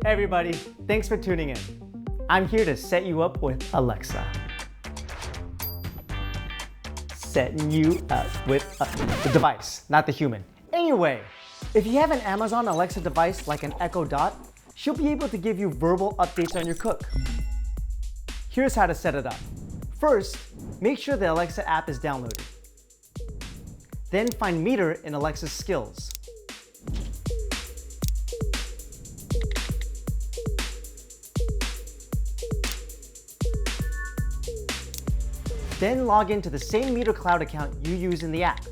everybody, thanks for tuning in. I'm here to set you up with Alexa. Setting you up with the device, not the human. Anyway, if you have an Amazon Alexa device like an Echo Dot, she'll be able to give you verbal updates on your cook. Here's how to set it up. First, make sure the Alexa app is downloaded. Then find MEATER in Alexa's skills. Then log into the same MEATER cloud account you use in the app.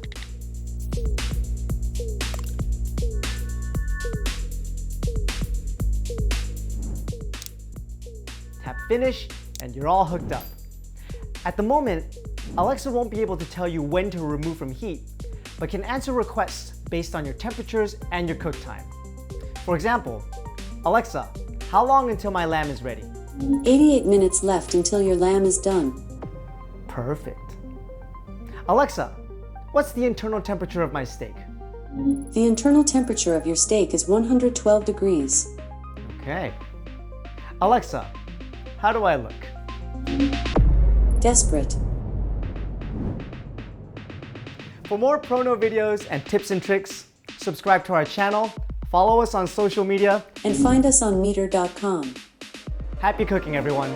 Tap Finish, and you're all hooked up. At the moment, Alexa won't be able to tell you when to remove from heat, but can answer requests based on your temperatures and your cook time. For example, Alexa, how long until my lamb is ready? 88 minutes left until your lamb is done. Perfect. Alexa, what's the internal temperature of my steak? The internal temperature of your steak is 112 degrees. Okay. Alexa, how do I look? Desperate. For more Prono videos and tips and tricks, subscribe to our channel, follow us on social media, And find us on MEATER.com. Happy cooking, everyone.